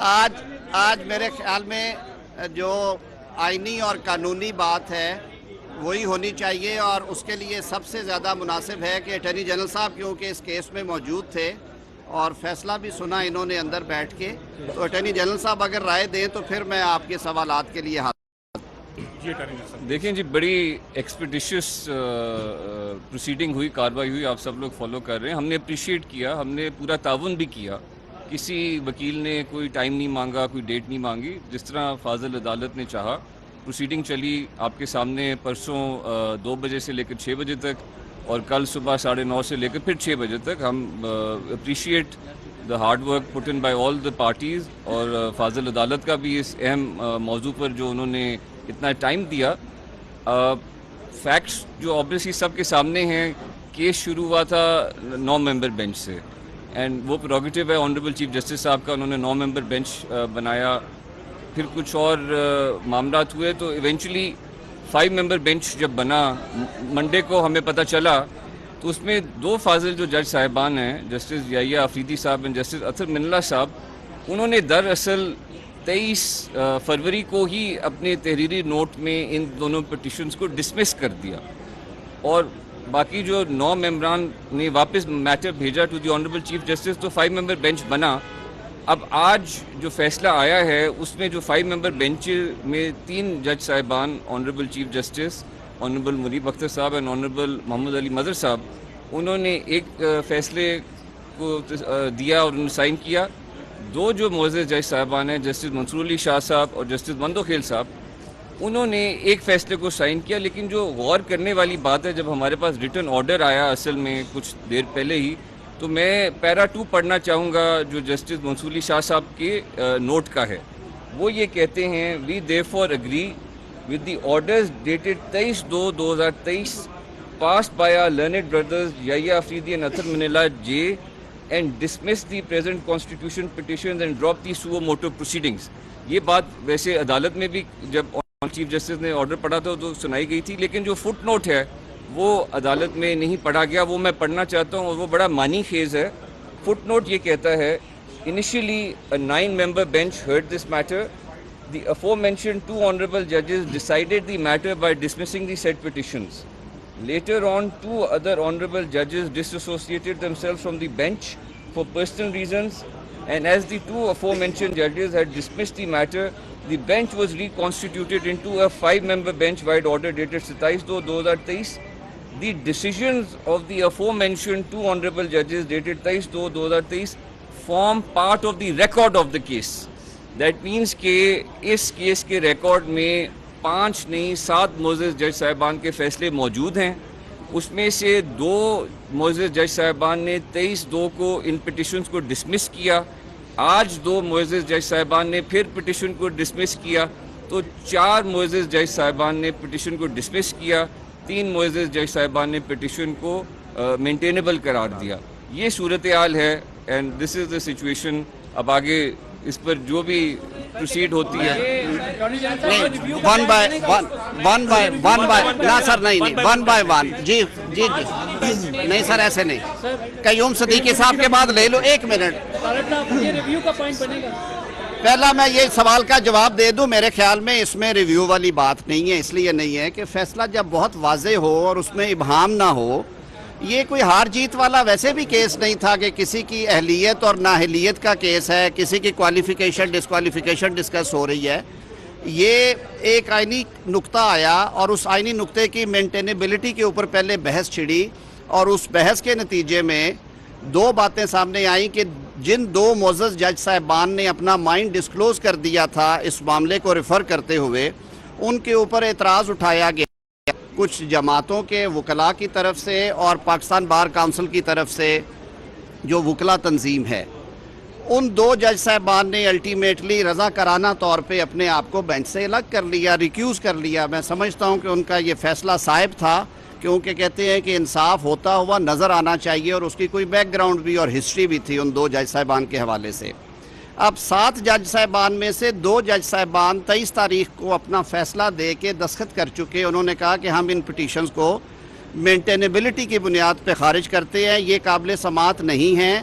آج میرے خیال میں جو آئینی اور قانونی بات ہے وہی ہونی چاہیے، اور اس کے لیے سب سے زیادہ مناسب ہے کہ اٹارنی جنرل صاحب کیونکہ اس کیس میں موجود تھے اور فیصلہ بھی سنا انہوں نے اندر بیٹھ کے، تو اٹارنی جنرل صاحب اگر رائے دیں تو پھر میں آپ کے سوالات کے لیے حاضر۔ دیکھیں جی، بڑی ایکسپیڈیشس پروسیڈنگ ہوئی، کارروائی ہوئی، آپ سب لوگ فالو کر رہے ہیں۔ ہم نے اپریشیٹ کیا، ہم نے پورا تعاون بھی کیا، کسی وکیل نے کوئی ٹائم نہیں مانگا، کوئی ڈیٹ نہیں مانگی، جس طرح فاضل عدالت نے چاہا پروسیڈنگ چلی آپ کے سامنے پرسوں 2 بجے سے لے کر 6 بجے تک، اور کل صبح 9:30 سے لے کر پھر 6 بجے تک۔ ہم appreciate the hard work put in by all the parties, اور فاضل عدالت کا بھی اس اہم موضوع پر جو انہوں نے اتنا ٹائم دیا۔ فیکٹس جو آبویسلی سب کے سامنے ہیں، کیس شروع ہوا تھا 9 ممبر بینچ سے، اینڈ وہ پروگیٹو ہے آنریبل چیف جسٹس صاحب کا، انہوں نے 9 ممبر بینچ بنایا، پھر کچھ اور معاملات ہوئے تو ایونچولی 5 ممبر بینچ جب بنا منڈے کو ہمیں پتہ چلا، تو اس میں 2 فاضل جو جج صاحبان ہیں، جسٹس یحییٰ آفریدی صاحب اور جسٹس اطہر من اللہ صاحب، انہوں نے دراصل 23 فروری کو ہی اپنے تحریری نوٹ میں ان دونوں پٹیشنز کو ڈسمس کر دیا، اور باقی جو 9 ممبران نے واپس میٹر بھیجا to the honourable chief justice, تو 5 ممبر بینچ بنا۔ اب آج جو فیصلہ آیا ہے اس میں جو 5 ممبر بینچ میں 3 جج صاحبان، آنریبل چیف جسٹس آنریبل منیب اختر صاحب اینڈ آنریبل محمد علی مظہر صاحب، انہوں نے ایک فیصلے کو دیا اور انہوں نے سائن کیا۔ 2 جو معزز جج صاحبان ہیں، جسٹس منصور علی شاہ صاحب اور جسٹس مندوخیل صاحب، انہوں نے ایک فیصلے کو سائن کیا۔ لیکن جو غور کرنے والی بات ہے، جب ہمارے پاس ریٹن آرڈر آیا اصل میں کچھ دیر پہلے ہی، تو میں پیرا 2 پڑھنا چاہوں گا جو جسٹس منصور علی شاہ صاحب کے نوٹ کا ہے۔ وہ یہ کہتے ہیں، وی therefore agree with the orders dated 23/2/2023 passed by our learned brothers Yahya Afridi and Athar Manila J, and dismiss the present constitution petitions and drop the suo motu proceedings۔ یہ بات ویسے عدالت میں بھی جب چیف جسٹس نے order پڑھا تھا تو سنائی گئی تھی، لیکن جو فٹ نوٹ ہے وہ عدالت میں نہیں پڑھا گیا، وہ میں پڑھنا چاہتا ہوں، اور وہ بڑا معنی خیز ہے۔ فٹ نوٹ یہ کہتا ہے، initially a 9-member bench heard this matter. The aforementioned 2 honorable judges decided the matter by dismissing the said petitions. Later on, 2 other honorable judges disassociated themselves from the bench for personal reasons, and as the 2 aforementioned judges had dismissed the matter, the bench was reconstituted into a 5-member bench by order dated 27/2/2023. The decisions of the aforementioned 2 honorable judges dated 27/2/2023 form part of the record of the case. That means کہ اس case کے record میں 5 نہیں 7 معزز جج صاحبان کے فیصلے موجود ہیں۔ اس میں سے 2 معزز جج صاحبان نے 23/2 کو ان پٹیشنز کو ڈسمس کیا، آج 2 معزز جج صاحبان نے پھر پٹیشن کو ڈسمس کیا، تو 4 معزز جج صاحبان نے پٹیشن کو ڈسمس کیا، 3 معزز جج صاحبان نے پٹیشن کو مینٹینیبل قرار دیا۔ یہ صورتحال ہے، and this is the situation. اب آگے اس پر جو بھی پروسیڈ ہوتی ہے، ون بائی نہ سر، نہیں 1 by 1، جی نہیں سر، ایسے نہیں، قیوم صدیقی صاحب کے بعد لے لو 1 منٹ۔ پہلا میں یہ سوال کا جواب دے دوں، میرے خیال میں اس میں ریویو والی بات نہیں ہے، اس لیے نہیں ہے کہ فیصلہ جب بہت واضح ہو اور اس میں ابہام نہ ہو، یہ کوئی ہار جیت والا ویسے بھی کیس نہیں تھا کہ کسی کی اہلیت اور نااہلیت کا کیس ہے، کسی کی کوالیفیکیشن ڈسکوالیفیکیشن ڈسکس ہو رہی ہے۔ یہ ایک آئینی نقطہ آیا اور اس آئینی نقطے کی مینٹینیبلٹی کے اوپر پہلے بحث چھڑی، اور اس بحث کے نتیجے میں 2 باتیں سامنے آئیں کہ جن 2 معزز جج صاحبان نے اپنا مائنڈ ڈسکلوز کر دیا تھا اس معاملے کو ریفر کرتے ہوئے، ان کے اوپر اعتراض اٹھایا گیا کچھ جماعتوں کے وکلاء کی طرف سے اور پاکستان بار کونسل کی طرف سے جو وکلاء تنظیم ہے۔ ان 2 جج صاحبان نے الٹیمیٹلی رضاکارانہ طور پہ اپنے آپ کو بینچ سے الگ کر لیا، ریکیوز کر لیا۔ میں سمجھتا ہوں کہ ان کا یہ فیصلہ صائب تھا، کیونکہ کہتے ہیں کہ انصاف ہوتا ہوا نظر آنا چاہیے، اور اس کی کوئی بیک گراؤنڈ بھی اور ہسٹری بھی تھی ان 2 جج صاحبان کے حوالے سے۔ اب 7 جج صاحبان میں سے 2 جج صاحبان 23 تاریخ کو اپنا فیصلہ دے کے دستخط کر چکے۔ انہوں نے کہا کہ ہم ان پٹیشنز کو مینٹینیبلٹی کی بنیاد پہ خارج کرتے ہیں، یہ قابل سماعت نہیں ہیں۔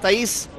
23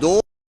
2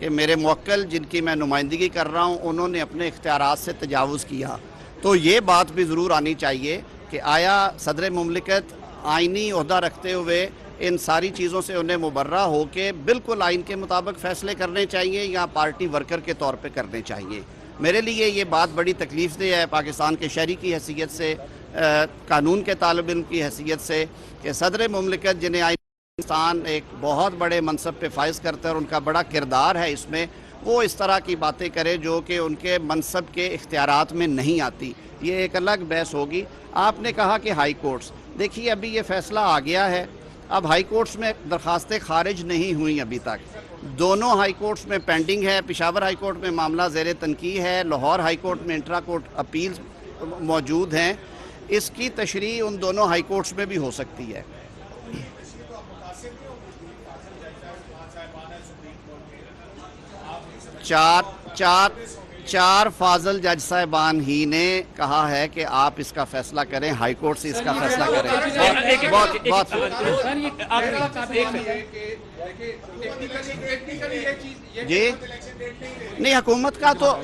کہ میرے موکل جن کی میں نمائندگی کر رہا ہوں انہوں نے اپنے اختیارات سے تجاوز کیا. تو یہ بات بھی ضرور آنی چاہیے کہ آیا صدر مملکت آئینی عہدہ رکھتے ہوئے ان ساری چیزوں سے انہیں مبرہ ہو کے بالکل آئین کے مطابق فیصلے کرنے چاہیے یا پارٹی ورکر کے طور پہ کرنے چاہیے. میرے لیے یہ بات بڑی تکلیف دہ ہے پاکستان کے شہری کی حیثیت سے, قانون کے طالب علم کی حیثیت سے, کہ صدر مملکت جنہیں پاکستان ایک بہت بڑے منصب پہ فائز کرتا ہے اور ان کا بڑا کردار ہے اس میں, وہ اس طرح کی باتیں کرے جو کہ ان کے منصب کے اختیارات میں نہیں آتی. یہ ایک الگ بحث ہوگی. آپ نے کہا کہ ہائی کورٹس, دیکھیے ابھی یہ فیصلہ آ گیا ہے, اب ہائی کورٹس میں درخواستیں خارج نہیں ہوئیں ابھی تک, دونوں ہائی کورٹس میں پینڈنگ ہے. پشاور ہائی کورٹ میں معاملہ زیر تنقیح ہے, لاہور ہائی کورٹ میں انٹرا کورٹ اپیلز موجود ہیں. اس کی تشریح ان دونوں ہائی کورٹس میں بھی ہو سکتی ہے. چار فاضل جج صاحبان ہی نے کہا ہے کہ آپ اس کا فیصلہ کریں, ہائی کورٹ سے اس کا فیصلہ کریں. بہت جی نہیں, حکومت کا تو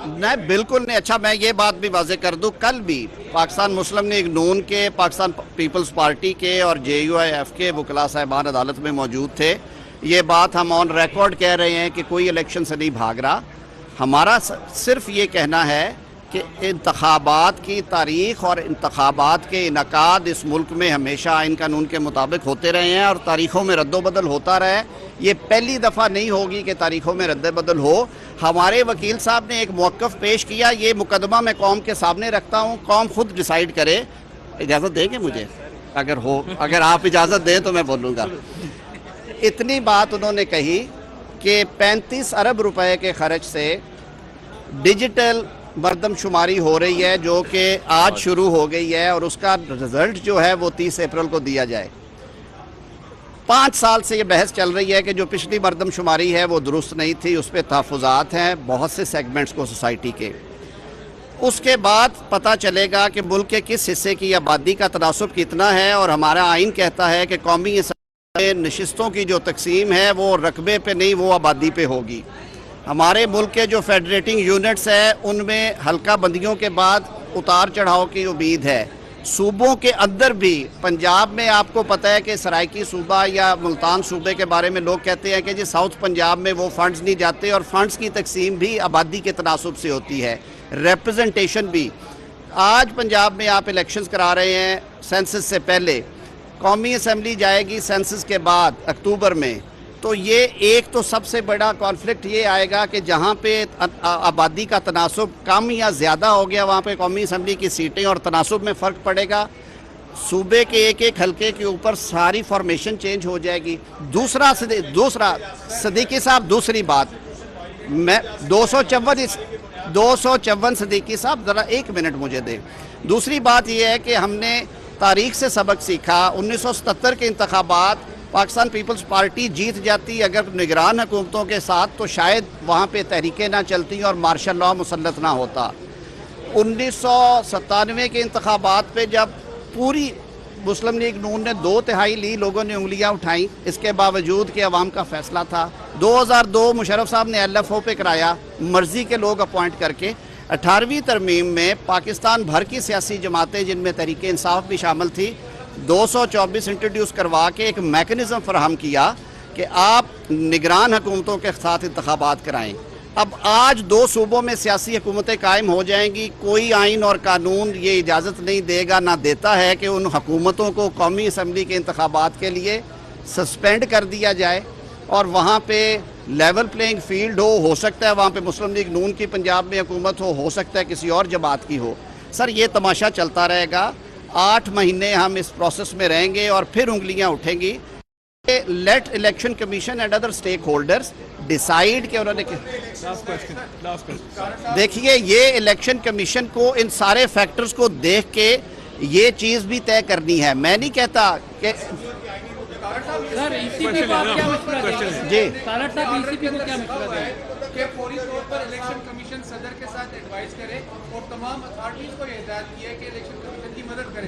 نہیں, بالکل نہیں. اچھا میں یہ بات بھی واضح کر دوں, کل بھی پاکستان مسلم لیگ نون کے, پاکستان پیپلز پارٹی کے اور JUIF کے وکلاء صاحبان عدالت میں موجود تھے. یہ بات ہم آن ریکارڈ کہہ رہے ہیں کہ کوئی الیکشن سے نہیں بھاگ رہا. ہمارا صرف یہ کہنا ہے کہ انتخابات کی تاریخ اور انتخابات کے انعقاد اس ملک میں ہمیشہ آئین قانون کے مطابق ہوتے رہے ہیں اور تاریخوں میں رد و بدل ہوتا رہا ہے. یہ پہلی دفعہ نہیں ہوگی کہ تاریخوں میں رد و بدل ہو. ہمارے وکیل صاحب نے ایک موقف پیش کیا, یہ مقدمہ میں قوم کے سامنے رکھتا ہوں, قوم خود ڈیسائیڈ کرے. اجازت دیں گے مجھے؟ اگر آپ اجازت دیں تو میں بولوں گا. اتنی بات انہوں نے کہی کہ 35 ارب روپے کے خرچ سے ڈیجیٹل مردم شماری ہو رہی ہے جو کہ آج شروع ہو گئی ہے اور اس کا رزلٹ جو ہے وہ 30 اپریل کو دیا جائے. 5 سال سے یہ بحث چل رہی ہے کہ جو پچھلی مردم شماری ہے وہ درست نہیں تھی, اس پہ تحفظات ہیں بہت سے سیگمنٹس کو سوسائٹی کے. اس کے بعد پتہ چلے گا کہ ملک کے کس حصے کی آبادی کا تناسب کتنا ہے, اور ہمارا آئین کہتا ہے کہ قومی نشستوں کی جو تقسیم ہے وہ رقبے پہ نہیں, وہ آبادی پہ ہوگی. ہمارے ملک کے جو فیڈریٹنگ یونٹس ہیں ان میں حلقہ بندیوں کے بعد اتار چڑھاؤ کی امید ہے. صوبوں کے اندر بھی پنجاب میں آپ کو پتہ ہے کہ سرائکی صوبہ یا ملتان صوبے کے بارے میں لوگ کہتے ہیں کہ جی ساؤتھ پنجاب میں وہ فنڈز نہیں جاتے, اور فنڈز کی تقسیم بھی آبادی کے تناسب سے ہوتی ہے, ریپرزنٹیشن بھی. آج پنجاب میں آپ الیکشنز کرا رہے ہیں سینسس سے پہلے, قومی اسمبلی جائے گی سینسس کے بعد اکتوبر میں, تو یہ ایک تو سب سے بڑا کانفلکٹ یہ آئے گا کہ جہاں پہ آبادی کا تناسب کم یا زیادہ ہو گیا وہاں پہ قومی اسمبلی کی سیٹیں اور تناسب میں فرق پڑے گا. صوبے کے ایک ایک حلقے کے اوپر ساری فارمیشن چینج ہو جائے گی. دوسرا صدیقی صاحب, دوسری بات میں 254 صدیقی صاحب ذرا 1 منٹ مجھے دیں. دوسری بات یہ ہے کہ ہم نے تاریخ سے سبق سیکھا. 1977 کے انتخابات پاکستان پیپلز پارٹی جیت جاتی اگر نگران حکومتوں کے ساتھ, تو شاید وہاں پہ تحریکیں نہ چلتی اور مارشل لاء مسلط نہ ہوتا. 1997 کے انتخابات پہ جب پوری مسلم لیگ نون نے 2/3 لی, لوگوں نے انگلیاں اٹھائیں, اس کے باوجود کہ عوام کا فیصلہ تھا. 2002 مشرف صاحب نے LFO پہ کرایا, مرضی کے لوگ اپوائنٹ کر کے. 18ویں ترمیم میں پاکستان بھر کی سیاسی جماعتیں جن میں تحریک انصاف بھی شامل تھی 224 انٹروڈیوس کروا کے ایک میکنزم فراہم کیا کہ آپ نگران حکومتوں کے ساتھ انتخابات کرائیں. اب آج 2 صوبوں میں سیاسی حکومتیں قائم ہو جائیں گی. کوئی آئین اور قانون یہ اجازت نہیں دے گا, نہ دیتا ہے کہ ان حکومتوں کو قومی اسمبلی کے انتخابات کے لیے سسپینڈ کر دیا جائے اور وہاں پہ لیول پلینگ فیلڈ ہو سکتا ہے وہاں پہ مسلم لیگ نون کی پنجاب میں حکومت ہو سکتا ہے کسی اور جماعت کی ہو. سر یہ تماشا چلتا رہے گا. 8 مہینے ہم اس پروسیس میں رہیں گے اور پھر انگلیاں اٹھیں گی. Let election commission and other stakeholders decide کہ انہوں نے دیکھیے یہ الیکشن کمیشن کو ان سارے فیکٹرز کو دیکھ کے یہ چیز بھی طے کرنی ہے. میں نہیں کہتا کہ جی کہ فوری طور پر الیکشن کمیشن صدر کے ساتھ ایڈوائز کرے اور تمام اتھارٹیز کو یہ ہدایت کی ہے کہ الیکشن کمیشن کی مدد کرے.